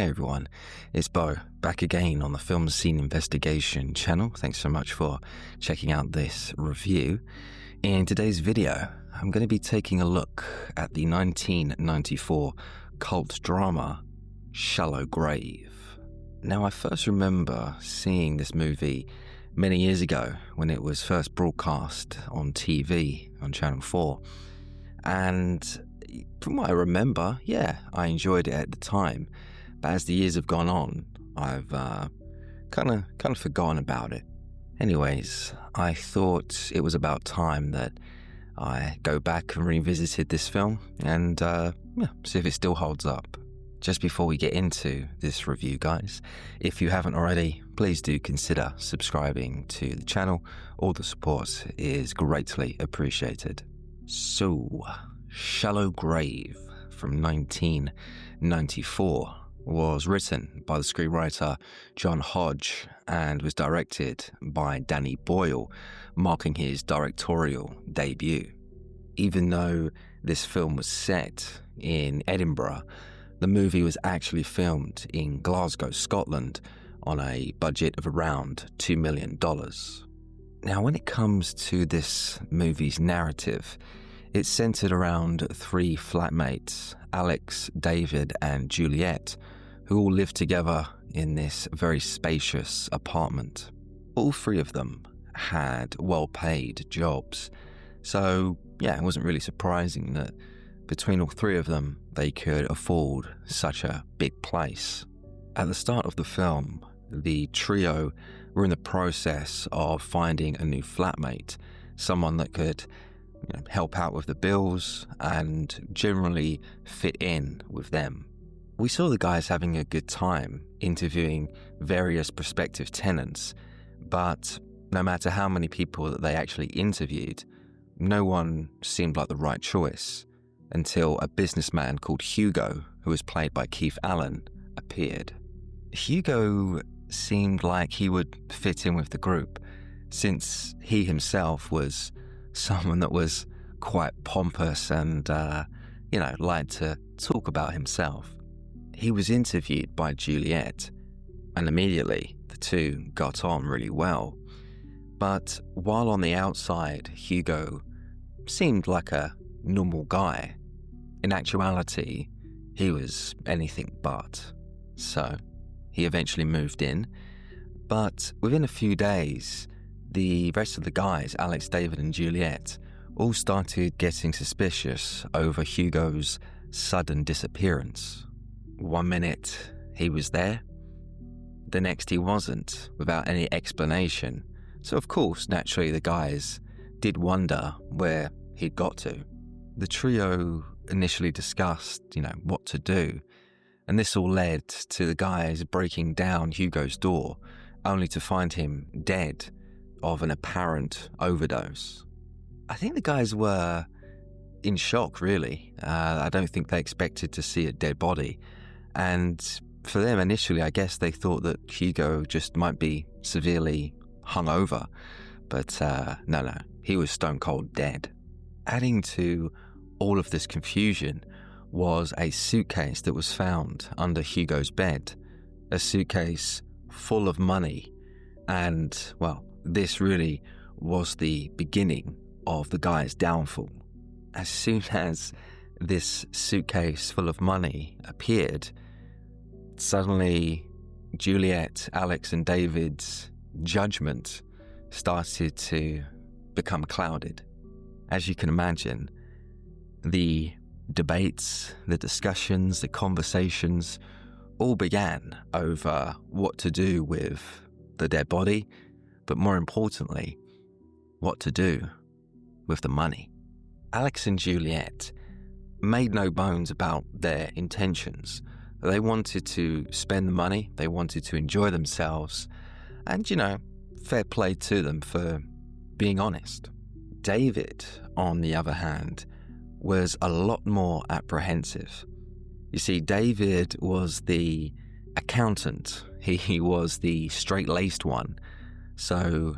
Hey everyone, it's Bo, back again on the Film Scene Investigation channel. Thanks so much for checking out this review. In today's video, I'm going to be taking a look at the 1994 cult drama, Shallow Grave. Now, I first remember seeing this movie many years ago when it was first broadcast on TV on Channel 4. And from what I remember, yeah, I enjoyed it at the time. But as the years have gone on, I've kind of forgotten about it. Anyways, I thought it was about time that I go back and revisited this film and see if it still holds up. Just before we get into this review, guys, if you haven't already, please do consider subscribing to the channel. All the support is greatly appreciated. So, Shallow Grave from 1994 was written by the screenwriter John Hodge and was directed by Danny Boyle, marking his directorial debut. Even though this film was set in Edinburgh, the movie was actually filmed in Glasgow, Scotland, on a budget of around $2 million. Now, when it comes to this movie's narrative, it's centered around three flatmates, Alex, David, and Juliet, who all live together in this very spacious apartment. All three of them had well-paid jobs, so yeah, it wasn't really surprising that between all three of them, they could afford such a big place. At the start of the film, the trio were in the process of finding a new flatmate, someone that could help out with the bills and generally fit in with them. We saw the guys having a good time interviewing various prospective tenants, but no matter how many people that they actually interviewed, no one seemed like the right choice until a businessman called Hugo, who was played by Keith Allen, appeared. Hugo seemed like he would fit in with the group, since he himself was someone that was quite pompous and, liked to talk about himself. He was interviewed by Juliet, and immediately the two got on really well. But while on the outside, Hugo seemed like a normal guy, in actuality, he was anything but. So, he eventually moved in, but within a few days, the rest of the guys, Alex, David, and Juliet, all started getting suspicious over Hugo's sudden disappearance. One minute he was there, the next he wasn't, without any explanation. So of course, naturally, the guys did wonder where he'd got to. The trio initially discussed, what to do, and this all led to the guys breaking down Hugo's door, only to find him dead of an apparent overdose. I think the guys were in shock, really. I don't think they expected to see a dead body. And for them, initially, I guess they thought that Hugo just might be severely hungover. But no, he was stone cold dead. Adding to all of this confusion was a suitcase that was found under Hugo's bed. A suitcase full of money. And, well, this really was the beginning of the guy's downfall. As soon as this suitcase full of money appeared, suddenly Juliet, Alex, and David's judgment started to become clouded. As you can imagine, the debates, the discussions, the conversations all began over what to do with the dead body, but more importantly, what to do with the money. Alex and Juliet made no bones about their intentions. They wanted to spend the money, they wanted to enjoy themselves, and, fair play to them for being honest. David, on the other hand, was a lot more apprehensive. You see, David was the accountant. He was the straight-laced one. So,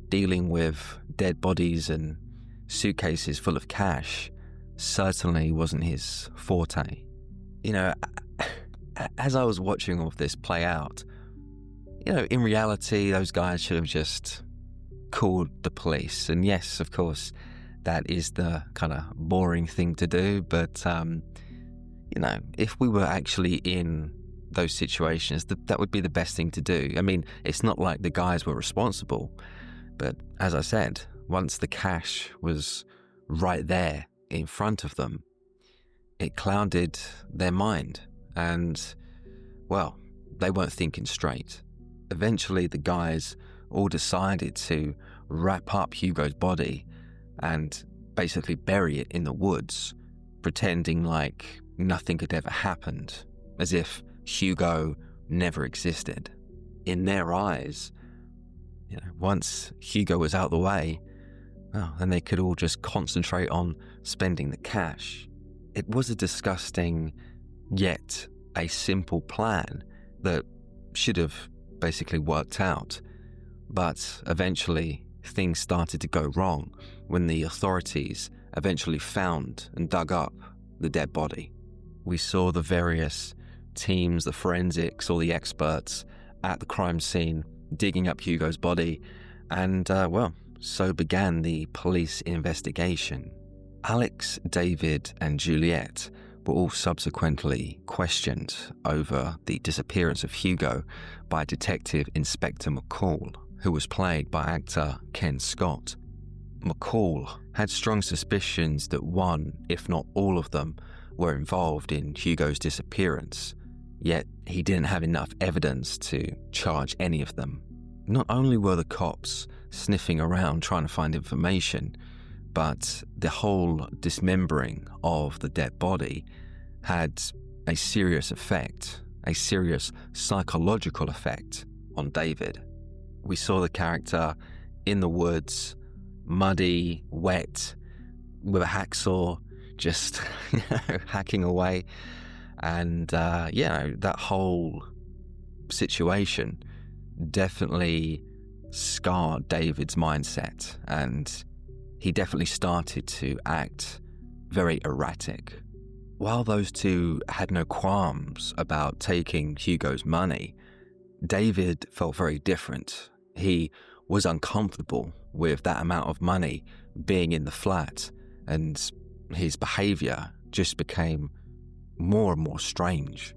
dealing with dead bodies and suitcases full of cash certainly wasn't his forte. As I was watching all of this play out, in reality, those guys should have just called the police. And yes, of course, that is the kind of boring thing to do. But, if we were actually in those situations, that would be the best thing to do. I mean, it's not like the guys were responsible. But as I said, once the cash was right there in front of them, it clouded their mind. And, well, they weren't thinking straight. Eventually, the guys all decided to wrap up Hugo's body and basically bury it in the woods, pretending like nothing had ever happened, as if Hugo never existed. In their eyes, once Hugo was out the way, well, then they could all just concentrate on spending the cash. It was a disgusting, yet a simple plan that should have basically worked out. But eventually, things started to go wrong when the authorities eventually found and dug up the dead body. We saw the various teams, the forensics, all the experts at the crime scene digging up Hugo's body, and, so began the police investigation. Alex, David, and Juliet were all subsequently questioned over the disappearance of Hugo by Detective Inspector McCall, who was played by actor Ken Scott. McCall had strong suspicions that one, if not all of them, were involved in Hugo's disappearance, yet he didn't have enough evidence to charge any of them. Not only were the cops sniffing around trying to find information, but the whole dismembering of the dead body had a serious effect, a serious psychological effect on David. We saw the character in the woods, muddy, wet, with a hacksaw, just hacking away. And, that whole situation definitely scarred David's mindset, and he definitely started to act very erratic. While those two had no qualms about taking Hugo's money, David felt very different. He was uncomfortable with that amount of money being in the flat, and his behaviour just became more and more strange.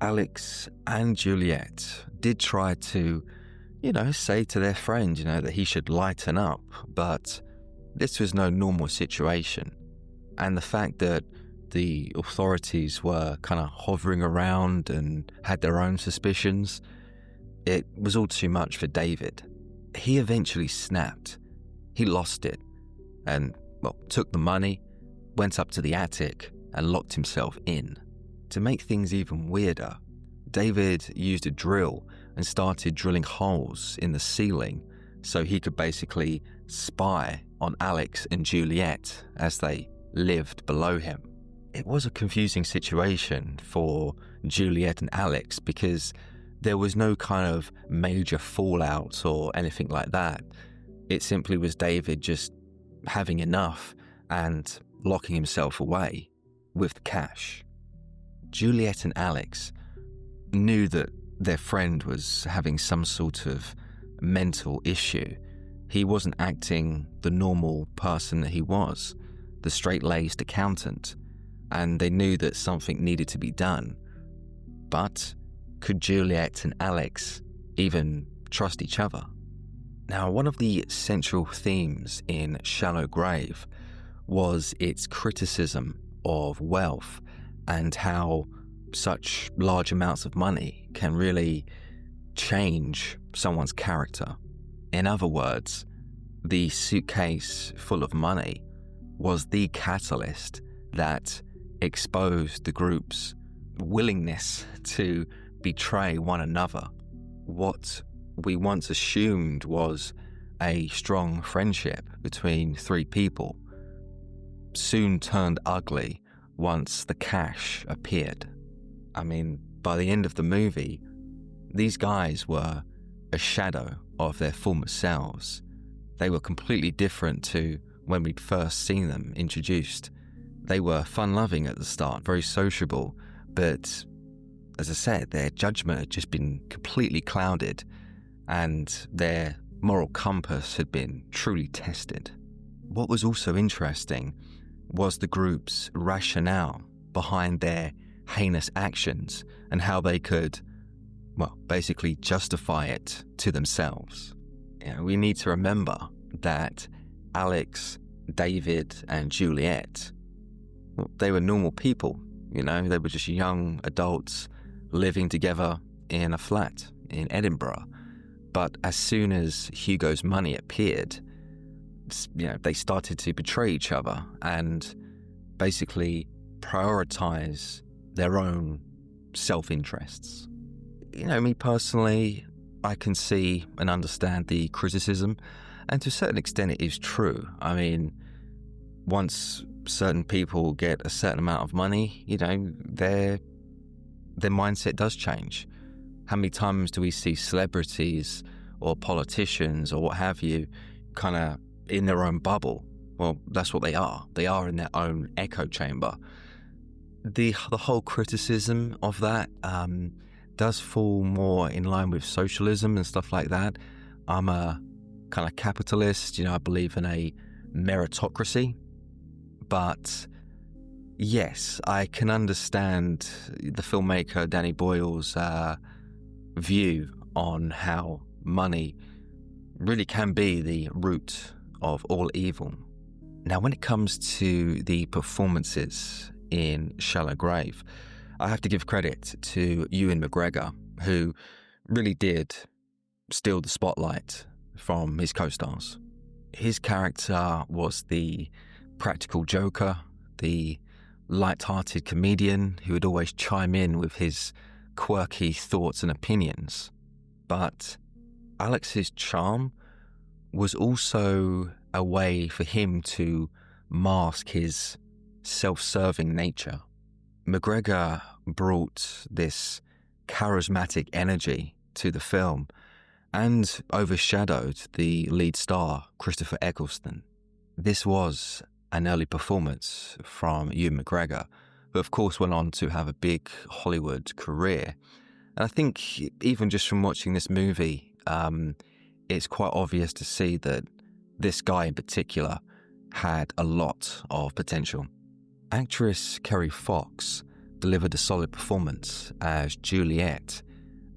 Alex and Juliet did try to, say to their friend, that he should lighten up, but this was no normal situation. And the fact that the authorities were kind of hovering around and had their own suspicions, it was all too much for David. He eventually snapped. He lost it and, took the money, went up to the attic and locked himself in. To make things even weirder, David used a drill and started drilling holes in the ceiling so he could basically spy on Alex and Juliet as they lived below him. It was a confusing situation for Juliet and Alex because there was no kind of major fallout or anything like that. It simply was David just having enough and locking himself away with the cash. Juliet and Alex knew that their friend was having some sort of mental issue. He wasn't acting the normal person that he was, the straight-laced accountant, and they knew that something needed to be done. But could Juliet and Alex even trust each other? Now, one of the central themes in Shallow Grave was its criticism of wealth and how such large amounts of money can really change someone's character. In other words, the suitcase full of money was the catalyst that exposed the group's willingness to betray one another. What we once assumed was a strong friendship between three people soon turned ugly once the cash appeared. I mean, by the end of the movie, these guys were a shadow of their former selves. They were completely different to when we'd first seen them introduced. They were fun-loving at the start, very sociable, but as I said, their judgment had just been completely clouded and their moral compass had been truly tested. What was also interesting was the group's rationale behind their heinous actions and how they could, well, basically justify it to themselves. We need to remember that Alex, David, and Juliet, well, they were normal people. They were just young adults living together in a flat in Edinburgh. But as soon as Hugo's money appeared, they started to betray each other and basically prioritize their own self-interests. Me personally, I can see and understand the criticism, and to a certain extent it is true. I mean, once certain people get a certain amount of money, their mindset does change. How many times do we see celebrities or politicians or what have you kind of in their own bubble? Well, that's what they are. They are in their own echo chamber. The whole criticism of that does fall more in line with socialism and stuff like that. I'm a kind of capitalist, I believe in a meritocracy. But yes, I can understand the filmmaker Danny Boyle's view on how money really can be the root of all evil. Now, when it comes to the performances in Shallow Grave, I have to give credit to Ewan McGregor, who really did steal the spotlight from his co-stars. His character was the practical joker, the light-hearted comedian who would always chime in with his quirky thoughts and opinions. But Alex's charm was also a way for him to mask his self-serving nature. McGregor brought this charismatic energy to the film and overshadowed the lead star, Christopher Eccleston. This was an early performance from Ewan McGregor, who of course went on to have a big Hollywood career. And I think even just from watching this movie, it's quite obvious to see that this guy in particular had a lot of potential. Actress Kerry Fox delivered a solid performance as Juliet,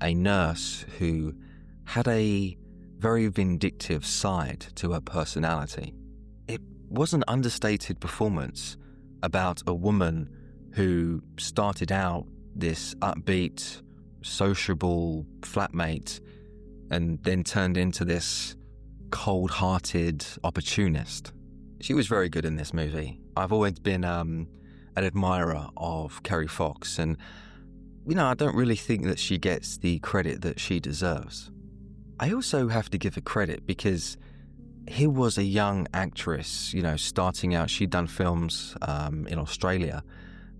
a nurse who had a very vindictive side to her personality. It was an understated performance about a woman who started out this upbeat, sociable flatmate and then turned into this cold-hearted opportunist. She was very good in this movie. I've always been an admirer of Kerry Fox, and I don't really think that she gets the credit that she deserves. I also have to give her credit because here was a young actress, starting out. She'd done films in Australia,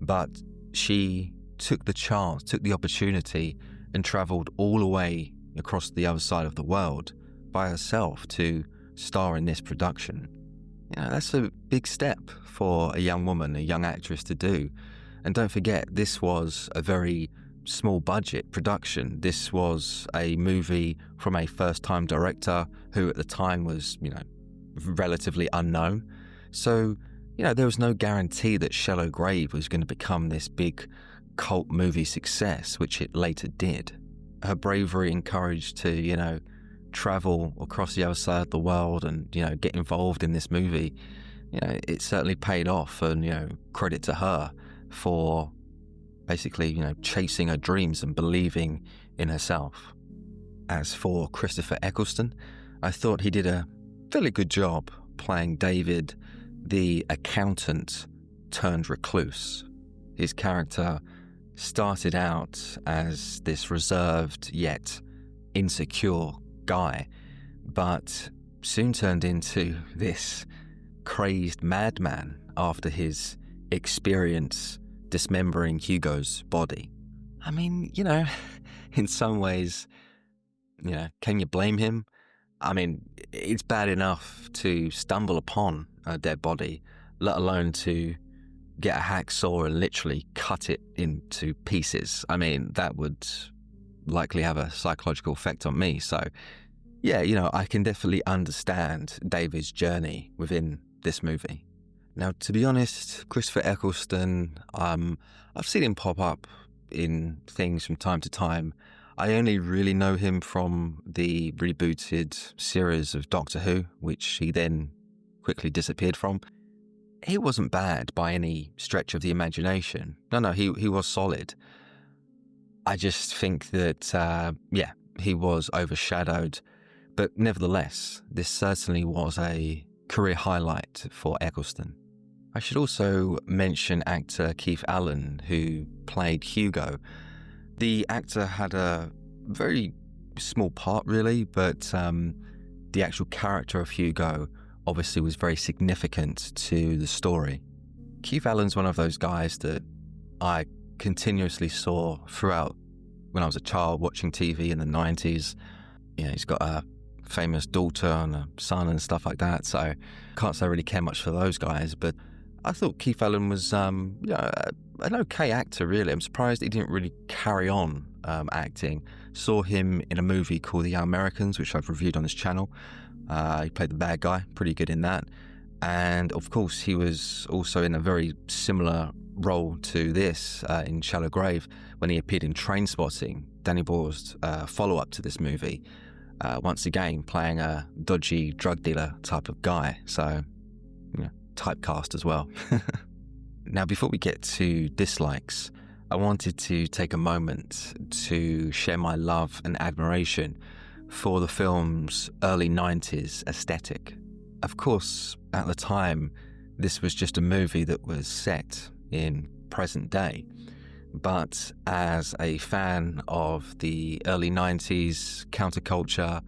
but she took the chance, took the opportunity, and travelled all the way across the other side of the world by herself to star in this production. That's a big step for a young woman, a young actress to do. And don't forget, this was a very small budget production. This was a movie from a first-time director who at the time was, relatively unknown. So, there was no guarantee that Shallow Grave was going to become this big cult movie success, which it later did. Her bravery encouraged to, travel across the other side of the world and, get involved in this movie. It certainly paid off, and, credit to her for basically, chasing her dreams and believing in herself. As for Christopher Eccleston, I thought he did a fairly good job playing David, the accountant turned recluse. His character started out as this reserved yet insecure guy, but soon turned into this crazed madman after his experience dismembering Hugo's body. I mean, in some ways, can you blame him? I mean, it's bad enough to stumble upon a dead body, let alone to get a hacksaw and literally cut it into pieces. I mean, that would likely have a psychological effect on me. So yeah, I can definitely understand David's journey within this movie. Now, to be honest, Christopher Eccleston, I've seen him pop up in things from time to time. I only really know him from the rebooted series of Doctor Who, which he then quickly disappeared from. He wasn't bad by any stretch of the imagination. No, he was solid. I just think that, he was overshadowed. But nevertheless, this certainly was a career highlight for Eccleston. I should also mention actor Keith Allen, who played Hugo. The actor had a very small part, really, but the actual character of Hugo obviously was very significant to the story. Keith Allen's one of those guys that I continuously saw throughout when I was a child watching TV in the 90s. He's got a famous daughter and a son and stuff like that, so I can't say I really care much for those guys, but I thought Keith Allen was an okay actor, really. I'm surprised he didn't really carry on acting. Saw him in a movie called The Americans, which I've reviewed on this channel. He played the bad guy, pretty good in that. And of course, he was also in a very similar role to this in Shallow Grave when he appeared in Trainspotting, Danny Boyle's follow-up to this movie. Once again, playing a dodgy drug dealer type of guy. So, typecast as well. Now, before we get to dislikes, I wanted to take a moment to share my love and admiration for the film's early 90s aesthetic. Of course, at the time, this was just a movie that was set in present day. But as a fan of the early 90s counterculture,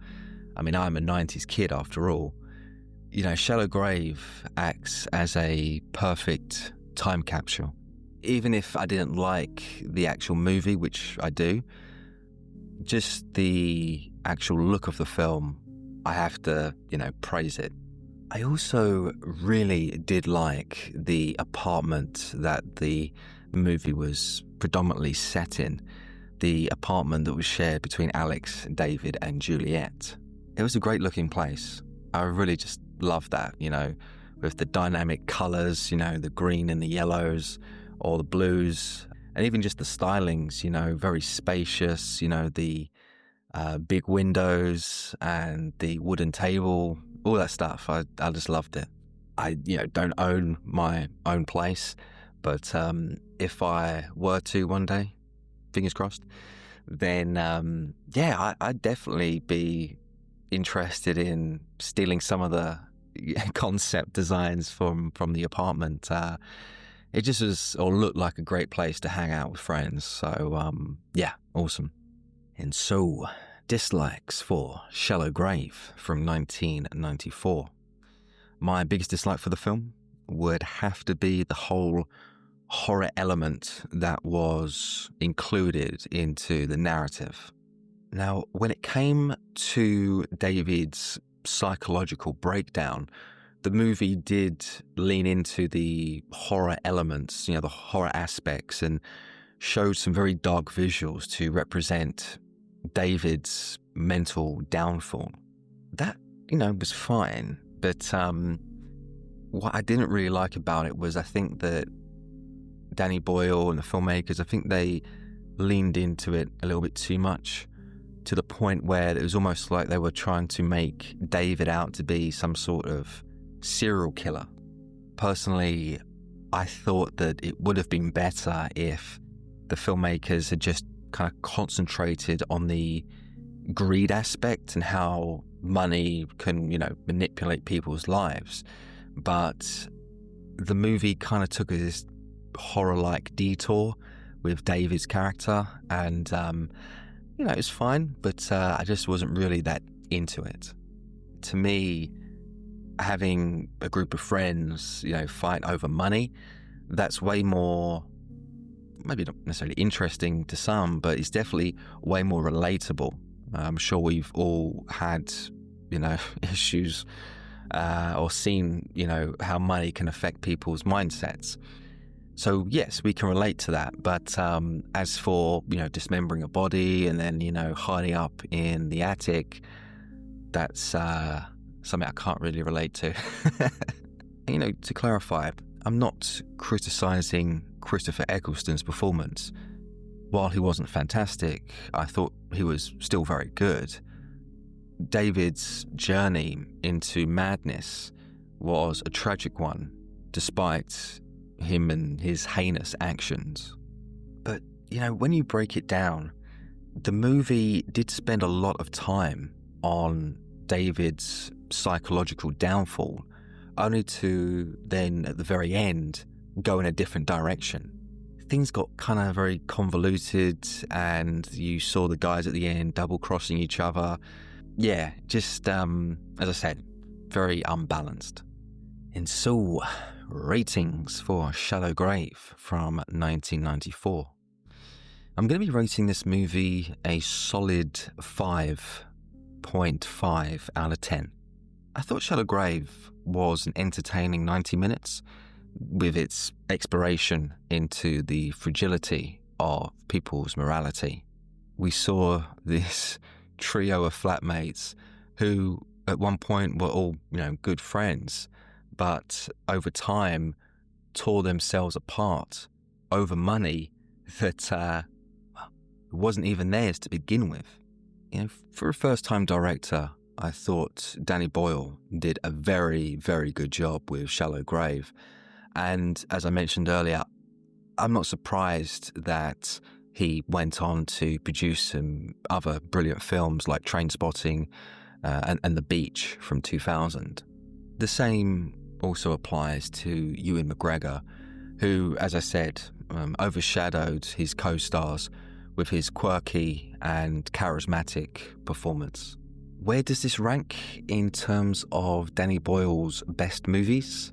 I'm a 90s kid after all, Shallow Grave acts as a perfect time capsule. Even if I didn't like the actual movie, which I do, just the actual look of the film, I have to, praise it. I also really did like the apartment that the movie was predominantly set in, the apartment that was shared between Alex, David, and Juliet. It was a great looking place. I really just loved that, with the dynamic colours, the green and the yellows, or the blues, and even just the stylings, very spacious, the big windows and the wooden table, all that stuff. I just loved it. I, don't own my own place, but if I were to one day, fingers crossed, then I'd definitely be interested in stealing some of the concept designs from the apartment. It just was, or looked like a great place to hang out with friends. So awesome. And so, dislikes for Shallow Grave from 1994. My biggest dislike for the film would have to be the whole horror element that was included into the narrative. Now, when it came to David's psychological breakdown, the movie did lean into the horror elements, the horror aspects, and showed some very dark visuals to represent David's mental downfall. That, was fine, but what I didn't really like about it was I think that Danny Boyle and the filmmakers, I think they leaned into it a little bit too much, to the point where it was almost like they were trying to make David out to be some sort of serial killer. Personally, I thought that it would have been better if the filmmakers had just kind of concentrated on the greed aspect and how money can, manipulate people's lives. But the movie kind of took this horror-like detour with David's character, and it was fine, but I just wasn't really that into it. To me, having a group of friends, fight over money, that's way more, maybe not necessarily interesting to some, but it's definitely way more relatable. I'm sure we've all had, issues or seen, how money can affect people's mindsets. So yes, we can relate to that. But as for, dismembering a body and then, hiding up in the attic, that's something I can't really relate to. To clarify, I'm not criticizing Christopher Eccleston's performance. While he wasn't fantastic, I thought he was still very good. David's journey into madness was a tragic one, despite him and his heinous actions. But, when you break it down, the movie did spend a lot of time on David's psychological downfall, only to then, at the very end, go in a different direction. Things got kind of very convoluted, and you saw the guys at the end double-crossing each other. Yeah, just, as I said, very unbalanced. And so, ratings for Shallow Grave from 1994. I'm going to be rating this movie a solid 5.5 out of 10. I thought Shallow Grave was an entertaining 90 minutes with its exploration into the fragility of people's morality. We saw this trio of flatmates who at one point were all, good friends, but over time tore themselves apart over money that wasn't even theirs to begin with. For a first-time director, I thought Danny Boyle did a very, very good job with Shallow Grave. And as I mentioned earlier, I'm not surprised that he went on to produce some other brilliant films like Trainspotting and The Beach from 2000. The same also applies to Ewan McGregor, who, as I said, overshadowed his co-stars with his quirky and charismatic performance. Where does this rank in terms of Danny Boyle's best movies?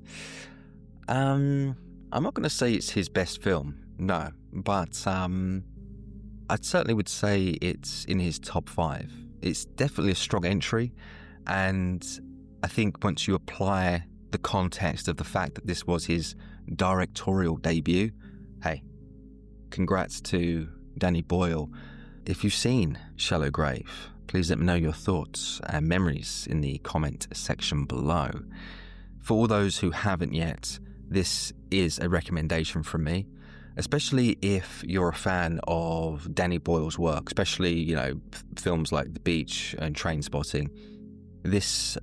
I'm not going to say it's his best film, no, but I certainly would say it's in his top 5. It's definitely a strong entry, and I think once you apply the context of the fact that this was his directorial debut, hey, congrats to Danny Boyle. If you've seen Shallow Grave, please let me know your thoughts and memories in the comment section below. For all those who haven't yet, this is a recommendation from me, especially if you're a fan of Danny Boyle's work, especially, films like The Beach and Trainspotting. This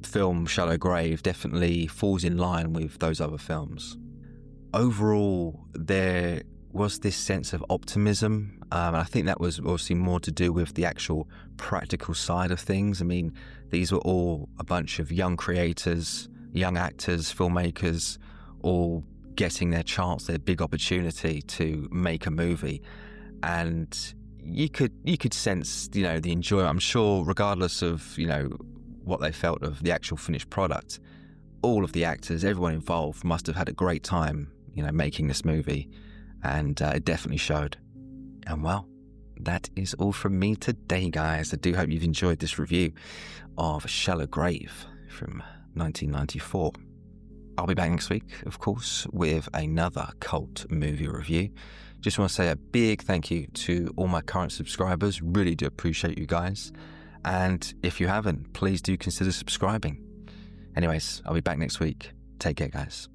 film, Shallow Grave, definitely falls in line with those other films. Overall, there was this sense of optimism, and I think that was obviously more to do with the actual practical side of things. I mean, these were all a bunch of young creators, young actors, filmmakers, all getting their chance, their big opportunity to make a movie. And you could sense, the enjoyment. I'm sure regardless of, what they felt of the actual finished product, all of the actors, everyone involved must have had a great time, making this movie. And it definitely showed. And well, that is all from me today, guys. I do hope you've enjoyed this review of Shallow Grave from 1994. I'll be back next week, of course, with another cult movie review. Just want to say a big thank you to all my current subscribers. Really do appreciate you guys. And if you haven't, please do consider subscribing. Anyways, I'll be back next week. Take care, guys.